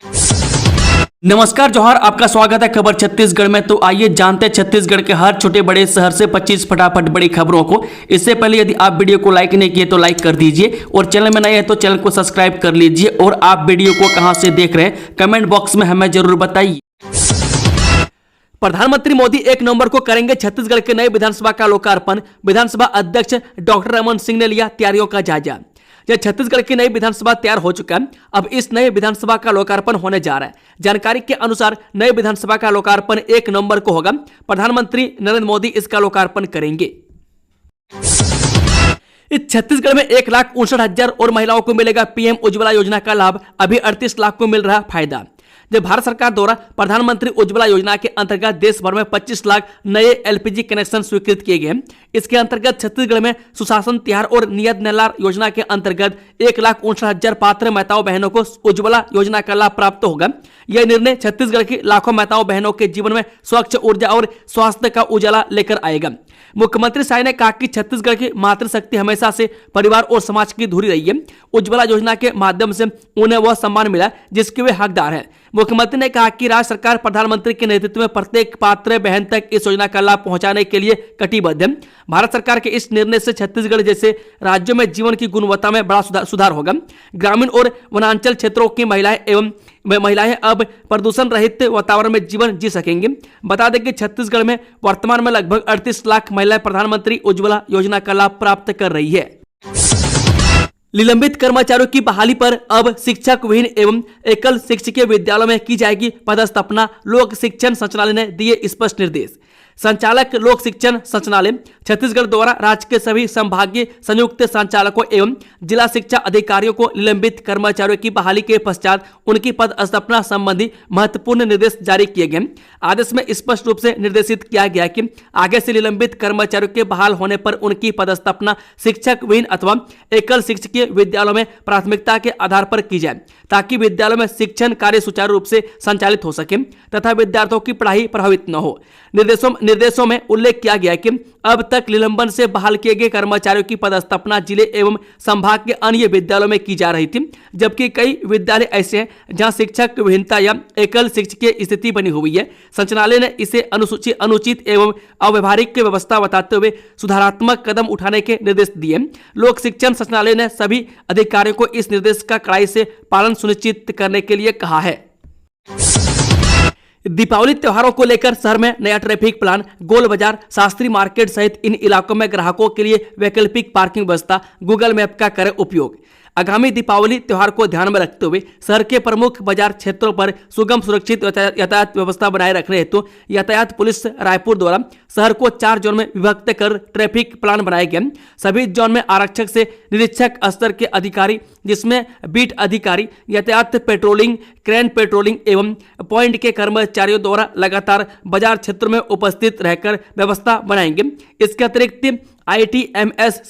नमस्कार जोहार, आपका स्वागत है खबर छत्तीसगढ़ में। तो आइए जानते हैं छत्तीसगढ़ के हर छोटे बड़े शहर से 25 फटाफट बड़ी खबरों को। इससे पहले यदि आप वीडियो को लाइक नहीं किए तो लाइक कर दीजिए और चैनल में नए हैं तो चैनल को सब्सक्राइब कर लीजिए। और आप वीडियो को कहां से देख रहे हैं कमेंट बॉक्स में हमें जरूर बताइए। प्रधानमंत्री मोदी 1 नवंबर को करेंगे छत्तीसगढ़ के नए विधानसभा का लोकार्पण। विधानसभा अध्यक्ष डॉक्टर रमन सिंह ने लिया तैयारियों का जायजा। जब छत्तीसगढ़ की नई विधानसभा तैयार हो चुका है, अब इस नए विधानसभा का लोकार्पण होने जा रहा है। जानकारी के अनुसार नए विधानसभा का लोकार्पण 1 नवंबर को होगा। प्रधानमंत्री नरेंद्र मोदी इसका लोकार्पण करेंगे। इस छत्तीसगढ़ में 1,59,000 और महिलाओं को मिलेगा पीएम उज्ज्वला योजना का लाभ। अभी 38 लाख को मिल रहा फायदा। जब भारत सरकार द्वारा प्रधानमंत्री उज्ज्वला योजना के अंतर्गत देश भर में 25 लाख नए एलपीजी कनेक्शन स्वीकृत किए गए। इसके अंतर्गत छत्तीसगढ़ में सुशासन तिहार और नियत नलार योजना के अंतर्गत 1,59,000 पात्र माताओं बहनों को उज्ज्वला योजना का लाभ प्राप्त होगा। यह निर्णय छत्तीसगढ़ की लाखों माताओं बहनों के जीवन में स्वच्छ ऊर्जा और स्वास्थ्य का उजाला लेकर आएगा। मुख्यमंत्री शाह ने कहा कि छत्तीसगढ़ की मातृशक्ति हमेशा से परिवार और समाज की धुरी रही है। उज्ज्वला योजना के माध्यम से उन्हें वह सम्मान मिला जिसके वे हकदार हैं। मुख्यमंत्री ने कहा कि राज्य सरकार प्रधानमंत्री के नेतृत्व में प्रत्येक पात्र बहन तक इस योजना का लाभ पहुंचाने के लिए कटिबद्ध है। भारत सरकार के इस निर्णय से छत्तीसगढ़ जैसे राज्यों में जीवन की गुणवत्ता में बड़ा सुधार होगा। ग्रामीण और वनांचल क्षेत्रों की महिलाएं अब प्रदूषण रहित वातावरण में जीवन जी सकेंगे। बता दें कि छत्तीसगढ़ में वर्तमान में लगभग 38 लाख महिलाएं प्रधानमंत्री उज्ज्वला योजना का लाभ प्राप्त कर रही है। निलंबित कर्मचारियों की बहाली पर अब शिक्षक विहीन एवं एकल शिक्षकीय विद्यालयों में की जाएगी पदस्थापना। लोक शिक्षण संचालय ने दिए स्पष्ट निर्देश। संचालक लोक शिक्षण संचालय छत्तीसगढ़ द्वारा राज्य के सभी संभागीय संयुक्त संचालकों एवं जिला शिक्षा अधिकारियों को निलंबित कर्मचारियों की बहाली के पश्चात उनकी पदस्थापना संबंधी महत्वपूर्ण निर्देश जारी किए गए। आदेश में स्पष्ट रूप से निर्देशित किया गया कि आगे से निलंबित कर्मचारियों के बहाल होने पर उनकी पदस्थापना शिक्षक विहीन अथवा एकल शिक्षकीय विद्यालयों में प्राथमिकता के आधार पर की जाए, ताकि विद्यालयों में शिक्षण कार्य सुचारू रूप से संचालित हो सके तथा विद्यार्थियों की पढ़ाई प्रभावित न हो। निर्देशों में उल्लेख किया गया कि अब तक निलंबन से बहाल किए गए कर्मचारियों की पदस्थापना जिले एवं संभाग के अन्य विद्यालयों में की जा रही थी, जबकि कई विद्यालय ऐसे हैं जहां शिक्षक विहीनता या एकल शिक्षकीय स्थिति बनी हुई है। संचालय ने इसे अनुचित एवं अव्यवहारिक व्यवस्था बताते हुए सुधारात्मक कदम उठाने के निर्देश दिए। लोक शिक्षण संचालय ने सभी अधिकारियों को इस निर्देश का कड़ाई से पालन सुनिश्चित करने के लिए कहा है। दीपावली त्योहारों को लेकर शहर में नया ट्रैफिक प्लान। गोल बाजार, शास्त्री मार्केट सहित इन इलाकों में ग्राहकों के लिए वैकल्पिक पार्किंग व्यवस्था। गूगल मैप का करें उपयोग। आगामी दीपावली त्योहार को ध्यान में रखते हुए शहर के प्रमुख बाजार क्षेत्रों पर सुगम सुरक्षित यातायात व्यवस्था बनाए रखने हेतु यातायात पुलिस रायपुर द्वारा शहर को 4 जोन में विभक्त कर ट्रैफिक प्लान बनाए गए। सभी जोन में आरक्षक से निरीक्षक स्तर के अधिकारी, जिसमें बीट अधिकारी, यातायात पेट्रोलिंग, क्रेन पेट्रोलिंग एवं पॉइंट के कर्मचारियों द्वारा लगातार बाजार क्षेत्र में उपस्थित रहकर व्यवस्था बनाएंगे। इसके अतिरिक्त आईटीएमएस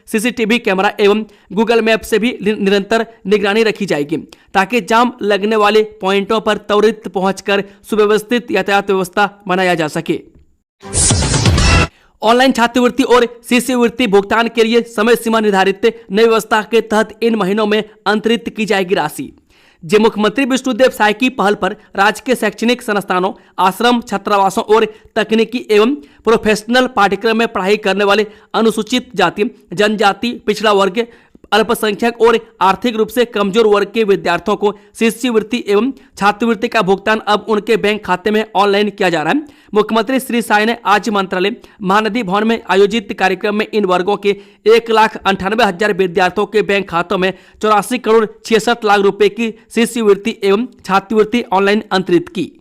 सीसीटीवी कैमरा एवं गूगल मैप से भी निरंतर निगरानी रखी जाएगी, ताकि जाम लगने वाले पॉइंटों पर त्वरित पहुंचकर सुव्यवस्थित यातायात व्यवस्था बनाया जा सके। ऑनलाइन छात्रवृत्ति और शिष्यवृत्ति भुगतान के लिए समय सीमा निर्धारित। नई व्यवस्था के तहत इन महीनों में अंतरित की जाएगी राशि। जे मुख्यमंत्री विष्णुदेव साय की पहल पर राज्य के शैक्षणिक संस्थानों, आश्रम, छात्रावासों और तकनीकी एवं प्रोफेशनल पाठ्यक्रम में पढ़ाई करने वाले अनुसूचित जाति, जनजाति, पिछड़ा वर्ग, अल्पसंख्यक और आर्थिक रूप से कमजोर वर्ग के विद्यार्थियों को शिष्यवृत्ति एवं छात्रवृत्ति का भुगतान अब उनके बैंक खाते में ऑनलाइन किया जा रहा है। मुख्यमंत्री श्री साय ने आज मंत्रालय महानदी भवन में आयोजित कार्यक्रम में इन वर्गों के 1,98,000 विद्यार्थियों के बैंक खातों में 84 करोड़ 66 लाख रुपए की शिष्यवृत्ति एवं छात्रवृत्ति ऑनलाइन अंतरित की।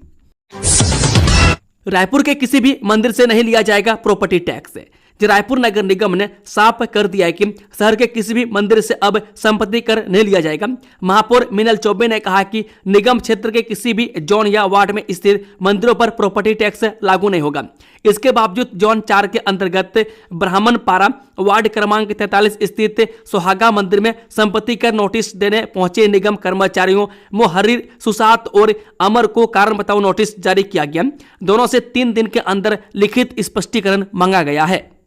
रायपुर के किसी भी मंदिर से नहीं लिया जाएगा प्रॉपर्टी टैक्स। रायपुर नगर निगम ने साफ कर दिया है कि शहर के किसी भी मंदिर से अब संपत्ति कर नहीं लिया जाएगा। महापौर मीनल चौबे ने कहा कि निगम क्षेत्र के किसी भी जोन या वार्ड में स्थित मंदिरों पर प्रॉपर्टी टैक्स लागू नहीं होगा। इसके बावजूद जोन 4 के अंतर्गत ब्राह्मणपारा वार्ड क्रमांक 43 स्थित सुहागा मंदिर में संपत्ति कर नोटिस देने पहुंचे निगम कर्मचारियों मोहर्रिर सुसात और अमर को कारण बताओ नोटिस जारी किया गया। दोनों से 3 दिन के अंदर लिखित स्पष्टीकरण मांगा गया है।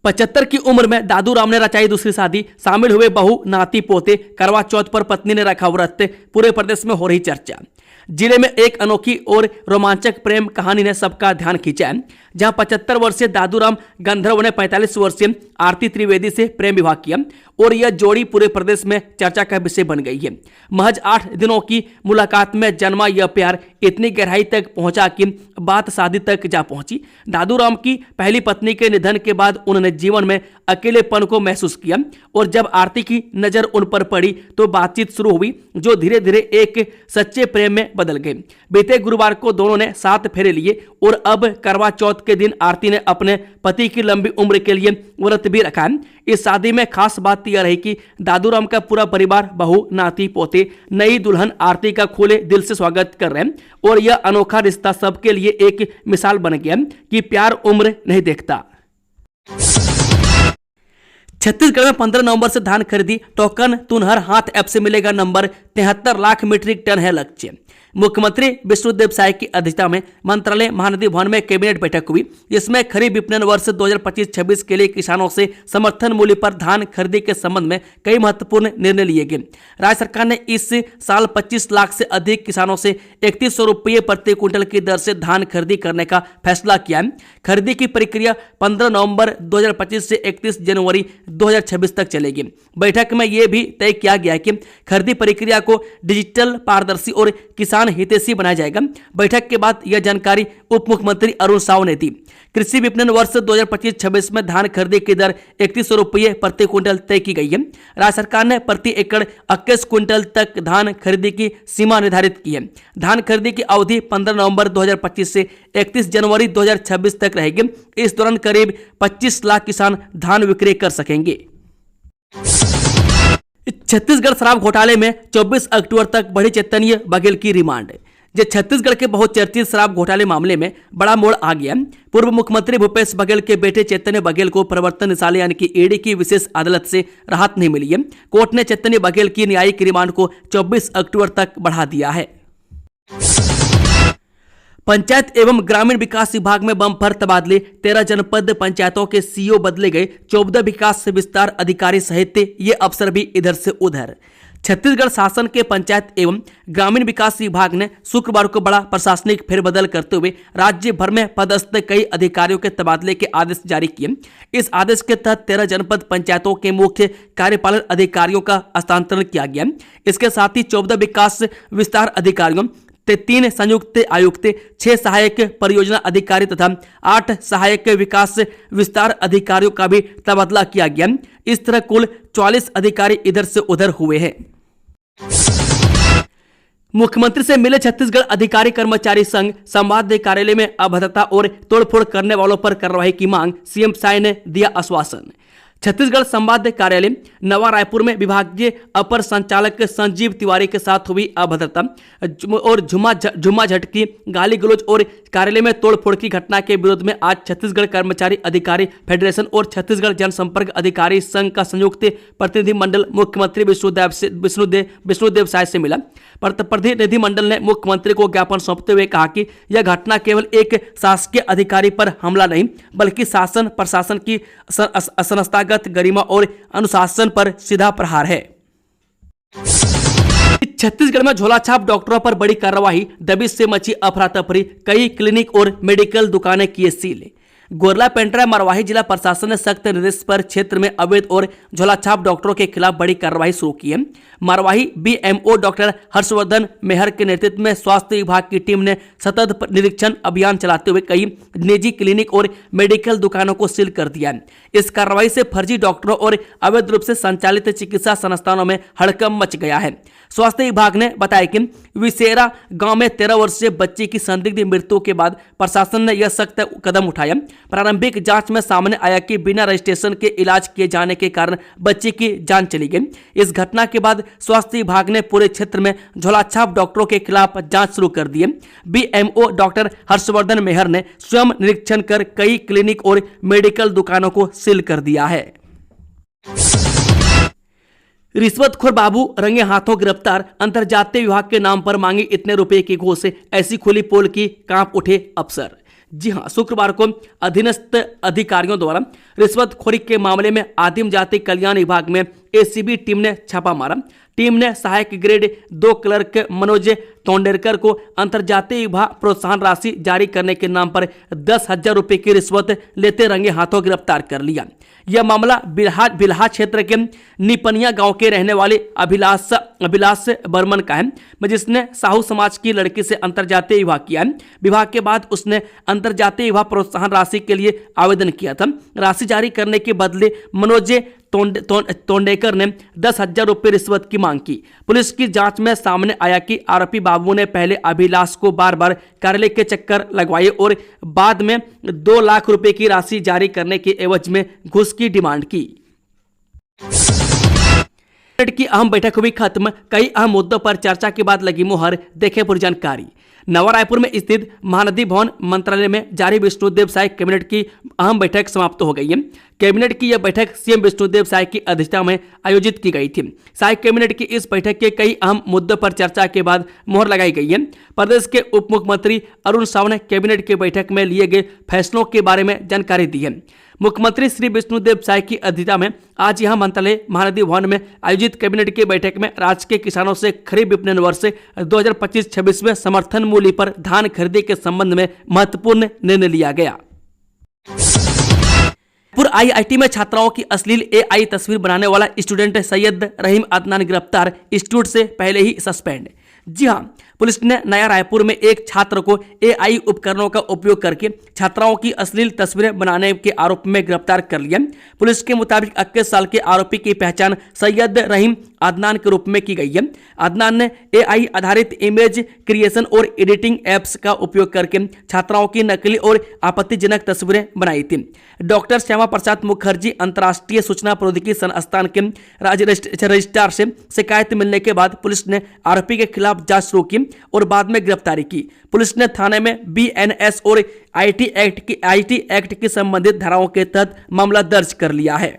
75 की उम्र में दादू राम ने रचाई दूसरी शादी, शामिल हुए बहू नाती पोते, करवा चौथ पर पत्नी ने रखा व्रत, पूरे प्रदेश में हो रही चर्चा। जिले में एक अनोखी और रोमांचक प्रेम कहानी ने सबका ध्यान खींचा है, जहां 75 वर्षीय दादूराम गंधर्व ने 45 वर्षीय आरती त्रिवेदी से प्रेम विवाह किया और यह जोड़ी पूरे प्रदेश में चर्चा का विषय बन गई है। महज 8 दिनों की मुलाकात में जन्मा यह प्यार इतनी गहराई तक पहुंचा कि बात शादी तक जा पहुंची। दादूराम की पहली पत्नी के निधन के बाद उन्होंने जीवन में अकेलेपन को महसूस किया और जब आरती की नजर उन पर पड़ी तो बातचीत शुरू हुई, जो धीरे धीरे एक सच्चे प्रेम में बदल गए। बीते गुरुवार को दोनों ने 7 फेरे लिए और अब करवा चौथ के दिन आरती ने अपने पति की लंबी उम्र के लिए व्रत भी रखा है। इस शादी में खास बात यह रही कि दादूराम का पूरा परिवार, बहू नाती पोते, नई दुल्हन आरती का खुले दिल से स्वागत कर रहे हैं और यह अनोखा रिश्ता सबके लिए एक मिसाल बन गया कि प्यार उम्र नहीं देखता। छत्तीसगढ़ में 15 नवंबर से धान खरीदी, टोकन तुनहर हाथ ऐप से मिलेगा नंबर, 73 लाख मीट्रिक टन है लक्ष्य। मुख्यमंत्री विष्णुदेव साय की अध्यक्षता में मंत्रालय महानदी भवन में कैबिनेट बैठक हुई, जिसमें खरीफ विपणन वर्ष 2025-26 के लिए किसानों से समर्थन मूल्य पर धान खरीदी के संबंध में कई महत्वपूर्ण निर्णय लिए गए। राज्य सरकार ने इस साल 25 लाख से अधिक किसानों से 3100 रुपये प्रति क्विंटल की दर से धान खरीदी करने का फैसला किया है। खरीदी की प्रक्रिया 15 नवंबर 2025 से 31 जनवरी 2026 तक चलेगी। बैठक में यह भी तय किया गया कि खरीदी प्रक्रिया को डिजिटल, पारदर्शी और किसान हितैषी बनाया जाएगा। बैठक के बाद यह जानकारी उप मुख्यमंत्री अरुण साव ने दी। कृषि विपणन वर्ष 2025-26 में धान खरीदी की दर 3100 रुपये प्रति क्विंटल तय की गई है। राज्य सरकार ने प्रति एकड़ 21 क्विंटल तक धान खरीदी की सीमा निर्धारित की है। धान खरीदी की अवधि 15 नवंबर 2025 से 31 जनवरी 2026 तक रहेगी। इस दौरान करीब 25 लाख किसान धान विक्रय कर सकेंगे। छत्तीसगढ़ शराब घोटाले में 24 अक्टूबर तक बढ़ी चैतन्य बघेल की रिमांड। जो छत्तीसगढ़ के बहुचर्चित शराब घोटाले मामले में बड़ा मोड़ आ गया। पूर्व मुख्यमंत्री भूपेश बघेल के बेटे चैतन्य बघेल को प्रवर्तन निदेशालय यानी कि ईडी की विशेष अदालत से राहत नहीं मिली है। कोर्ट ने चैतन्य बघेल की न्यायिक रिमांड को 24 अक्टूबर तक बढ़ा दिया है। पंचायत एवं ग्रामीण विकास विभाग में बम्पर तबादले, 13 जनपद पंचायतों के सीईओ बदले गए, 14 विकास विस्तार अधिकारी सहित ये अफसर भी इधर से उधर। छत्तीसगढ़ शासन के पंचायत एवं ग्रामीण विकास विभाग ने शुक्रवार को बड़ा प्रशासनिक फेरबदल करते हुए राज्य भर में पदस्थ कई अधिकारियों के तबादले के आदेश जारी किए। इस आदेश के तहत 13 जनपद पंचायतों के मुख्य कार्यपालन अधिकारियों का हस्तांतरण किया गया। इसके साथ ही 14 विकास विस्तार अधिकारियों, 3 संयुक्त आयुक्त, 6 सहायक परियोजना अधिकारी तथा 8 सहायक विकास विस्तार अधिकारियों का भी तबादला किया गया। इस तरह कुल 44 अधिकारी इधर से उधर हुए हैं। मुख्यमंत्री से मिले छत्तीसगढ़ अधिकारी कर्मचारी संघ, संवाद कार्यालय में अभद्रता और तोड़फोड़ करने वालों पर कार्रवाई की मांग, सीएम साय ने दिया आश्वासन। छत्तीसगढ़ संवाद कार्यालय नवा रायपुर में विभागीय अपर संचालक संजीव तिवारी के साथ हुई अभद्रता और झुमा झटकी, गाली गलौज और कार्यालय में तोड़फोड़ की घटना के विरोध में आज छत्तीसगढ़ कर्मचारी अधिकारी फेडरेशन और छत्तीसगढ़ जनसंपर्क अधिकारी संघ का संयुक्त प्रतिनिधिमंडल मुख्यमंत्री विष्णुदेव साय से मिला। प्रतिनिधिमंडल ने मुख्यमंत्री को ज्ञापन सौंपते हुए कहा कि यह घटना केवल एक शासकीय अधिकारी पर हमला नहीं, बल्कि शासन प्रशासन की संस्थागत गरिमा और अनुशासन पर सीधा प्रहार है। छत्तीसगढ़ में झोलाछाप डॉक्टरों पर बड़ी कार्रवाई, दबिश से मची अफरा तफरी, कई क्लिनिक और मेडिकल दुकानें किए सील। गोरला पेंड्रा मरवाही जिला प्रशासन ने सख्त निर्देश पर क्षेत्र में अवैध और झोलाछाप डॉक्टरों के खिलाफ बड़ी कार्रवाई शुरू की है। मरवाही बीएमओ डॉक्टर हर्षवर्धन मेहर के नेतृत्व में स्वास्थ्य विभाग की टीम ने सतत निरीक्षण अभियान चलाते हुए कई निजी क्लिनिक और मेडिकल दुकानों को सील कर दिया। इस कार्रवाई से फर्जी डॉक्टरों और अवैध रूप से संचालित चिकित्सा संस्थानों में हड़कंप मच गया है। स्वास्थ्य विभाग ने बताया कि विसेरा गांव में 13 वर्षीय बच्ची की संदिग्ध मृत्यु के बाद प्रशासन ने यह सख्त कदम उठाया। प्रारंभिक जांच में सामने आया कि बिना रजिस्ट्रेशन के इलाज किए जाने के कारण बच्ची की जान चली गई। इस घटना के बाद स्वास्थ्य विभाग ने पूरे क्षेत्र में झोलाछाप डॉक्टरों के खिलाफ जांच शुरू कर दी है। बीएमओ डॉक्टर हर्षवर्धन मेहर ने स्वयं निरीक्षण कर कई क्लिनिक और मेडिकल दुकानों को सील कर दिया है। रिश्वतखोर बाबू रंगे हाथों गिरफ्तार, अंतरजातीय विवाह के नाम पर मांगे इतने रुपए की घूस, ऐसी खुली पोल की कांप उठे अफसर। जी हां, शुक्रवार को अधीनस्थ अधिकारियों द्वारा रिश्वतखोरी के मामले में आदिम जाति कल्याण विभाग में एसीबी टीम ने छापा मारा। टीम ने सहायक ग्रेड 2 क्लर्क मनोज तोंडेरकर को अंतर्जातीय विवाह प्रोत्साहन राशि जारी करने के नाम पर 10,000 रुपए की रिश्वत लेते रंगे हाथों गिरफ्तार कर लिया। यह मामला बिल्हा क्षेत्र के निपनिया गांव के रहने वाले अभिलाष बर्मन का है, जिसने साहू समाज की लड़की से अंतर्जातीय विवाह किया है। विवाह के बाद उसने अंतर्जातीय विवाह प्रोत्साहन राशि के लिए आवेदन किया था। राशि जारी करने के बदले मनोज तोंडेकर ने 10,000 रुपये रिश्वत की मांग की। पुलिस की जांच में सामने आया कि आरोपी बाबू ने पहले अभिलाष को बार बार कार्यालय के चक्कर लगवाए और बाद में 2 लाख रुपए की राशि जारी करने के एवज में घूस की डिमांड की। की अहम बैठक हुई खत्म, कई अहम मुद्दों पर चर्चा के बाद लगी मुहर। देखें पूरी जानकारी। नवा रायपुर में स्थित महानदी भवन मंत्रालय में जारी विष्णुदेव साय कैबिनेट की अहम बैठक समाप्त हो गई है। कैबिनेट की यह बैठक सीएम विष्णुदेव साय की अध्यक्षता में आयोजित की गई थी। साय कैबिनेट की इस बैठक के कई अहम मुद्दों पर चर्चा के बाद मुहर लगाई गई है। प्रदेश के उप मुख्यमंत्री अरुण साव ने कैबिनेट की बैठक में लिए गए फैसलों के बारे में जानकारी दी है। मुख्यमंत्री श्री विष्णुदेव साय की अध्यक्षता में आज यहां मंत्रालय महानदी भवन में आयोजित कैबिनेट की बैठक में राज्य के किसानों से खरीफ विपणन वर्ष 2025-26 में समर्थन मूल्य पर धान खरीदी के संबंध में महत्वपूर्ण निर्णय लिया गया। आईआईटी में छात्राओं की अश्लील एआई तस्वीर बनाने वाला स्टूडेंट सैयद रहीम अदनान गिरफ्तार, इंस्टीट्यूट से पहले ही सस्पेंड। जी हां, पुलिस ने नया रायपुर में एक छात्र को एआई उपकरणों का उपयोग करके छात्राओं की अश्लील तस्वीरें बनाने के आरोप में गिरफ्तार कर लिया। पुलिस के मुताबिक 21 साल के आरोपी की पहचान सैयद रहीम अदनान के रूप में की गई है। अदनान ने एआई आधारित इमेज क्रिएशन और एडिटिंग एप्स का उपयोग करके छात्राओं की नकली और आपत्तिजनक तस्वीरें बनाई थी। डॉक्टर श्यामा प्रसाद मुखर्जी अंतर्राष्ट्रीय सूचना प्रौद्योगिकी संस्थान के राज्य रजिस्ट्रार से शिकायत मिलने के बाद पुलिस ने आरोपी के खिलाफ जांच शुरू की और बाद में गिरफ्तारी की। पुलिस ने थाने में बीएनएस और आईटी एक्ट की संबंधित धाराओं के तहत मामला दर्ज कर लिया है।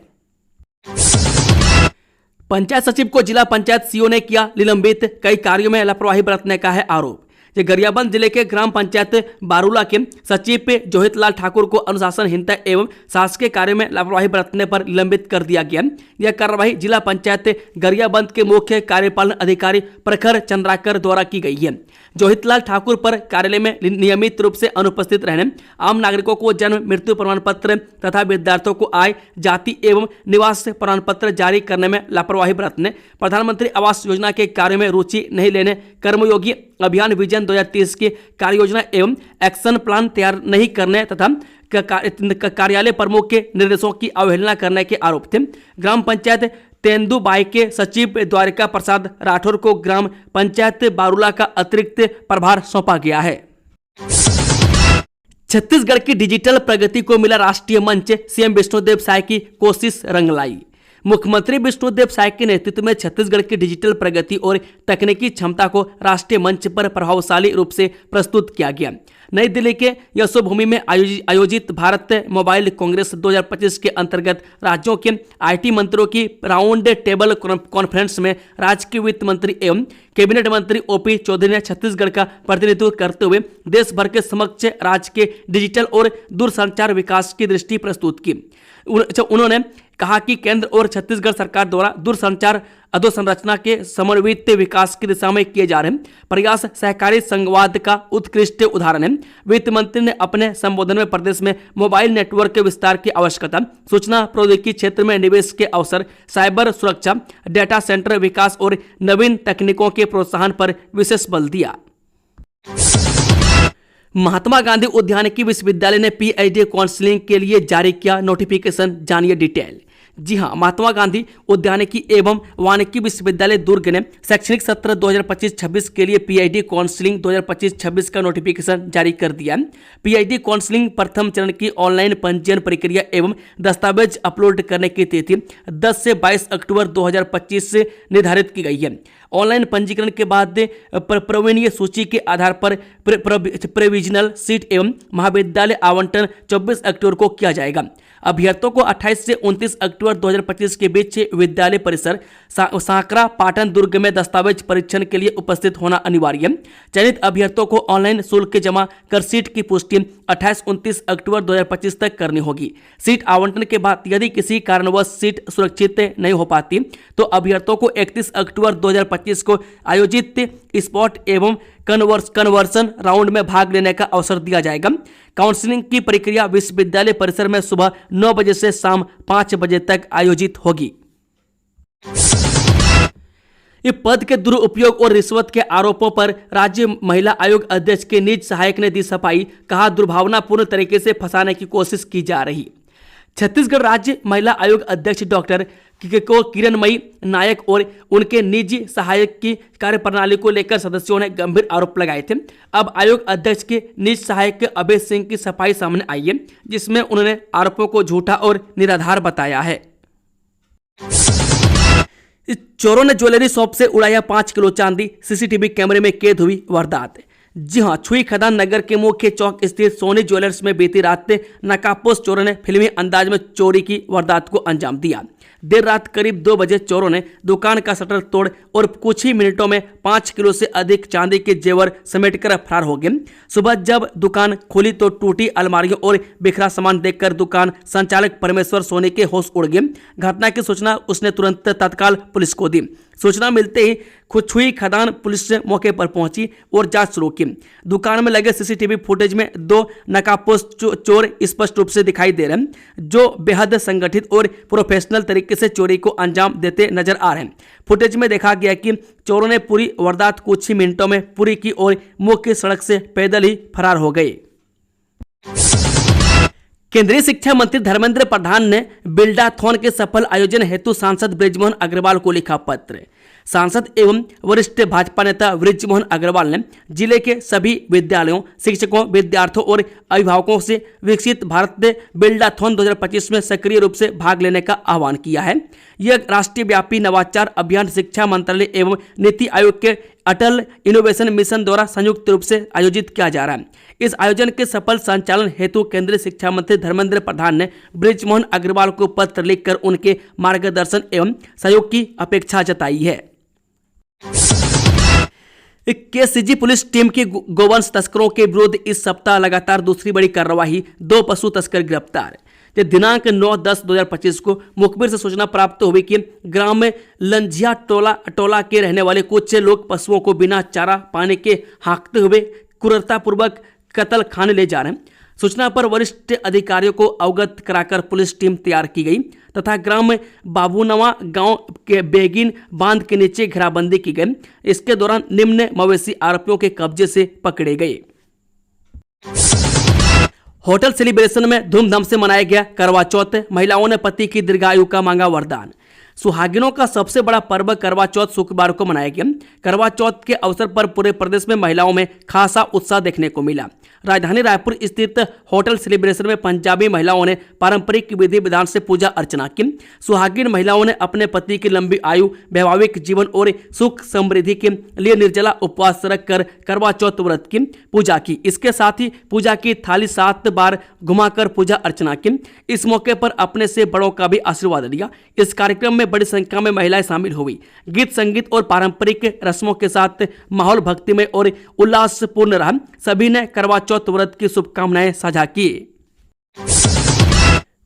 पंचायत सचिव को जिला पंचायत सीओ ने किया निलंबित, कई कार्यों में लापरवाही बरतने का है आरोप। गरियाबंद जिले के ग्राम पंचायत बारूला के सचिव जोहितलाल ठाकुर को अनुशासनहीनता एवं शासकीय कार्यों में लापरवाही बरतने पर निलंबित कर दिया गया। यह कार्रवाई जिला पंचायत गरियाबंद के मुख्य कार्यपालन अधिकारी प्रखर चंद्राकर द्वारा की गई है। जोहितलाल ठाकुर पर कार्यालय में नियमित रूप से अनुपस्थित रहने, आम नागरिकों को जन्म मृत्यु प्रमाण पत्र तथा विद्यार्थियों को आय जाति एवं निवास प्रमाण पत्र जारी करने में लापरवाही बरतने, प्रधानमंत्री आवास योजना के कार्य में रुचि नहीं लेने, कर्मयोगी अभियान विजन 2030 की कार्य योजना एवं एक्शन प्लान तैयार नहीं करने तथा कार्यालय प्रमुख के निर्देशों की अवहेलना करने के आरोप थे। ग्राम पंचायत तेंदुबाई के सचिव द्वारिका प्रसाद राठौर को ग्राम पंचायत बारूला का अतिरिक्त प्रभार सौंपा गया है। छत्तीसगढ़ की डिजिटल प्रगति को मिला राष्ट्रीय मंच, सीएम विष्णुदेव साय की कोशिश रंग लाई। मुख्यमंत्री विष्णुदेव साय के नेतृत्व में छत्तीसगढ़ की डिजिटल प्रगति और तकनीकी क्षमता को राष्ट्रीय मंच पर प्रभावशाली रूप से प्रस्तुत किया गया। नई दिल्ली के यशोभूमि में आयोजित भारत मोबाइल कांग्रेस 2025 के अंतर्गत राज्यों के आईटी मंत्रियों की राउंड टेबल कॉन्फ्रेंस में राज्य के वित्त मंत्री एवं कैबिनेट मंत्री ओपी चौधरी ने छत्तीसगढ़ का प्रतिनिधित्व करते हुए देश भर के समक्ष राज्य के डिजिटल और दूरसंचार विकास की दृष्टि प्रस्तुत की। उन्होंने कहा कि केंद्र और छत्तीसगढ़ सरकार द्वारा दूरसंचार अधोसंरचना के समन्वित विकास की दिशा में किए जा रहे प्रयास सहकारी संवाद का उत्कृष्ट उदाहरण है। वित्त मंत्री ने अपने संबोधन में प्रदेश में मोबाइल नेटवर्क के विस्तार की आवश्यकता, सूचना प्रौद्योगिकी क्षेत्र में निवेश के अवसर, साइबर सुरक्षा, डेटा सेंटर विकास और नवीन तकनीकों के प्रोत्साहन पर विशेष बल दिया। महात्मा गांधी उद्यानिकी विश्वविद्यालय ने पीएचडी काउंसलिंग के लिए जारी किया नोटिफिकेशन, जानिए डिटेल। जी हां, महात्मा गांधी उद्यानिकी एवं वानिकी विश्वविद्यालय दुर्ग ने शैक्षणिक सत्र 2025-26 के लिए पीएचडी काउंसलिंग 2025-26 का नोटिफिकेशन जारी कर दिया। पीएचडी काउंसलिंग प्रथम चरण की ऑनलाइन पंजीयन प्रक्रिया एवं दस्तावेज अपलोड करने की तिथि 10 से 22 अक्टूबर 2025 से निर्धारित की गई है। ऑनलाइन पंजीकरण के बाद प्रवीणीय सूची के आधार पर प्रोविजनल सीट एवं महाविद्यालय आवंटन 24 अक्टूबर को किया जाएगा। अभ्यर्थियों को 28 से 29 अक्टूबर 2025 के बीच विद्यालय परिसर सांकरा पाटन दुर्ग में दस्तावेज परीक्षण के लिए उपस्थित होना अनिवार्य है। चयनित अभ्यर्थियों को ऑनलाइन शुल्क जमा कर सीट की पुष्टि 28-29 अक्टूबर 2025 तक करनी होगी। सीट आवंटन के बाद यदि किसी कारणवश सीट सुरक्षित नहीं हो पाती तो अभ्यर्थियों को 31 अक्टूबर 2025 को आयोजित स्पॉट एवं कन्वर्सन राउंड में भाग लेने का अवसर दिया जाएगा। काउंसलिंग की प्रक्रिया विश्वविद्यालय परिसर में सुबह 9 बजे से शाम 5 बजे तक आयोजित होगी। पद के दुरुपयोग और रिश्वत के आरोपों पर राज्य महिला आयोग अध्यक्ष के निज सहायक ने दी सफाई। कहा, दुर्भावनापूर्ण तरीके से फंसाने की कोशिश की जा रही। छत्तीसगढ़ राज्य महिला आयोग अध्यक्ष डॉक्टर किरणमयी नायक और उनके निजी सहायक की कार्यप्रणाली को लेकर सदस्यों ने गंभीर आरोप लगाए थे। अब आयोग अध्यक्ष के निज सहायक अभय सिंह की सफाई सामने आई है, जिसमें उन्होंने आरोपों को झूठा और निराधार बताया है। चोरों ने ज्वेलरी शॉप से उड़ाया 5 किलो चांदी, सीसीटीवी कैमरे में कैद हुई वारदात। जी हां, छुई खदान नगर के मुख्य चौक स्थित सोनी ज्वेलर्स में बीती रात नकाबपोश चोरों ने फिल्मी अंदाज में चोरी की वारदात को अंजाम दिया। देर रात करीब 2 बजे चोरों ने दुकान का शटर तोड़ और कुछ ही मिनटों में 5 किलो से अधिक चांदी के जेवर समेटकर फरार हो गए। सुबह जब दुकान खुली तो टूटी अलमारियों और बिखरा सामान देखकर दुकान संचालक परमेश्वर सोनी के होश उड़ गए। घटना की सूचना उसने तुरंत तत्काल पुलिस को दी। सूचना मिलते ही छुई खदान पुलिस मौके पर पहुंची और जांच शुरू की। दुकान में लगे सीसीटीवी फुटेज में 2 नकाबपोश चोर स्पष्ट रूप से दिखाई दे रहे हैं, जो बेहद संगठित और प्रोफेशनल तरीके से चोरी को अंजाम देते नजर आ रहे हैं। फुटेज में देखा गया कि चोरों ने पूरी वारदात कुछ ही मिनटों में पूरी की और मुख्य सड़क से पैदल ही फरार हो गए। केंद्रीय शिक्षा मंत्री धर्मेंद्र प्रधान ने बिल्डाथॉन के सफल आयोजन हेतु सांसद बृजमोहन अग्रवाल को लिखा पत्र। सांसद एवं वरिष्ठ भाजपा नेता बृजमोहन अग्रवाल ने जिले के सभी विद्यालयों, शिक्षकों, विद्यार्थियों और अभिभावकों से विकसित भारत बिल्डाथॉन 2025 में सक्रिय रूप से भाग लेने का आह्वान किया है। यह राष्ट्रीय व्यापी नवाचार अभियान शिक्षा मंत्रालय एवं नीति आयोग के अटल इनोवेशन मिशन द्वारा संयुक्त रूप से आयोजित किया जा रहा है। इस आयोजन के सफल संचालन हेतु केंद्रीय शिक्षा मंत्री धर्मेंद्र प्रधान ने बृजमोहन अग्रवाल को पत्र लिखकर उनके मार्गदर्शन एवं सहयोग की अपेक्षा जताई है। केसीजी पुलिस टीम की गोवंश तस्करों के विरुद्ध इस सप्ताह लगातार दूसरी बड़ी कार्रवाई। 2 पशु तस्कर गिरफ्तार। दिनांक 9/10/2025 को मुखबिर से सूचना प्राप्त हुई कि ग्राम में लंझिया टोला के रहने वाले कुछ लोग पशुओं को बिना चारा पानी के हाँकते हुए क्रूरतापूर्वक कत्ल खाने ले जा रहे हैं। सूचना पर वरिष्ठ अधिकारियों को अवगत कराकर पुलिस टीम तैयार की गई तथा ग्राम में बाबूनवा गांव के बेगिन बांध के नीचे घेराबंदी की गई। इसके दौरान निम्न मवेशी आरोपियों के कब्जे से पकड़े गए। होटल सेलिब्रेशन में धूमधाम से मनाया गया करवा चौथ। महिलाओं ने पति की दीर्घायु का मांगा वरदान। सुहागिनों का सबसे बड़ा पर्व करवा चौथ शुक्रवार को मनाया गया। करवा चौथ के अवसर पर पूरे प्रदेश में महिलाओं में खासा उत्साह देखने को मिला। राजधानी रायपुर स्थित होटल सेलिब्रेशन में पंजाबी महिलाओं ने पारंपरिक विधि विधान से पूजा अर्चना की। सुहागिन महिलाओं ने अपने पति की लंबी आयु, वैवाहिक जीवन और सुख समृद्धि के लिए निर्जला उपवास रखकर करवा चौथ व्रत की पूजा की। इसके साथ ही पूजा की थाली 7 बार घुमाकर पूजा अर्चना की। इस मौके पर अपने से बड़ों का भी आशीर्वाद लिया। इस कार्यक्रम में बड़ी संख्या में महिलाएं शामिल हुई। गीत संगीत और पारंपरिक रस्मों के साथ माहौल भक्तिमय और उल्लासपूर्ण रहा। सभी ने करवा चौथ व्रत की शुभकामनाएं साझा की।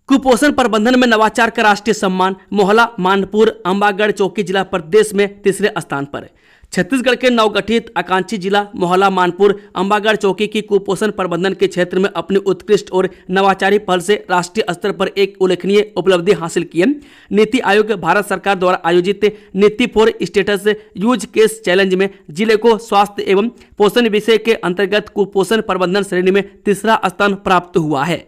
कुपोषण प्रबंधन में नवाचार का राष्ट्रीय सम्मान। मोहला मानपुर अंबागढ़ चौकी जिला प्रदेश में 3रे स्थान पर। छत्तीसगढ़ के नवगठित आकांक्षी जिला मोहला मानपुर अंबागढ़ चौकी की कुपोषण प्रबंधन के क्षेत्र में अपनी उत्कृष्ट और नवाचारी पहल से राष्ट्रीय स्तर पर एक उल्लेखनीय उपलब्धि हासिल की है। नीति आयोग भारत सरकार द्वारा आयोजित नीति for status use case challenge में जिले को स्वास्थ्य एवं पोषण विषय के अंतर्गत कुपोषण प्रबंधन श्रेणी में 3रा स्थान प्राप्त हुआ है।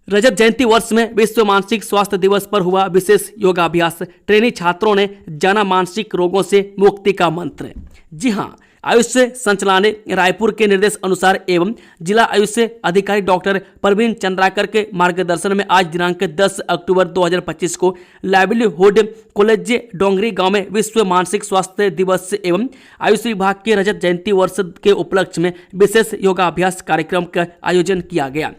रजत जयंती वर्ष में विश्व मानसिक स्वास्थ्य दिवस पर हुआ विशेष योगाभ्यास। ट्रेनी छात्रों ने जाना मानसिक रोगों से मुक्ति का मंत्र। जी हां, आयुष संचालनालय रायपुर के निर्देश अनुसार एवं जिला आयुष अधिकारी डॉक्टर प्रवीण चंद्राकर के मार्गदर्शन में आज दिनांक 10 अक्टूबर 2025 को लाइवलीहुड कॉलेज डोंगरी गांव में विश्व मानसिक स्वास्थ्य दिवस एवं आयुष विभाग के रजत जयंती वर्ष के उपलक्ष्य में विशेष योगाभ्यास कार्यक्रम का आयोजन किया गया।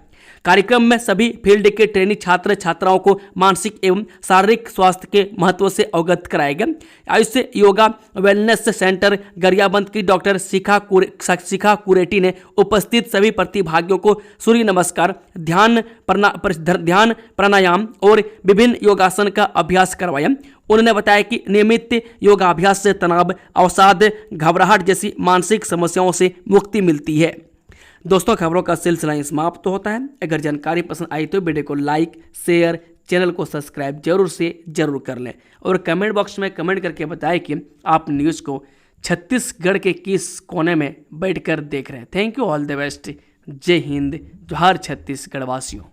कार्यक्रम में सभी फील्ड के ट्रेनी छात्र छात्राओं को मानसिक एवं शारीरिक स्वास्थ्य के महत्व से अवगत कराया गया। आयुष योगा वेलनेस सेंटर गरियाबंद की डॉक्टर शिखा कुरेटी ने उपस्थित सभी प्रतिभागियों को सूर्य नमस्कार, ध्यान प्राणायाम और विभिन्न योगासन का अभ्यास करवाया। उन्होंने बताया कि नियमित योगाभ्यास से तनाव, अवसाद, घबराहट जैसी मानसिक समस्याओं से मुक्ति मिलती है। दोस्तों, खबरों का सिलसिला समाप्त तो होता है। अगर जानकारी पसंद आई तो वीडियो को लाइक, शेयर, चैनल को सब्सक्राइब जरूर कर लें और कमेंट बॉक्स में कमेंट करके बताएं कि आप न्यूज़ को छत्तीसगढ़ के किस कोने में बैठकर देख रहे हैं। Thank you, all the best. जय हिंद, जोहार छत्तीसगढ़ वासियों।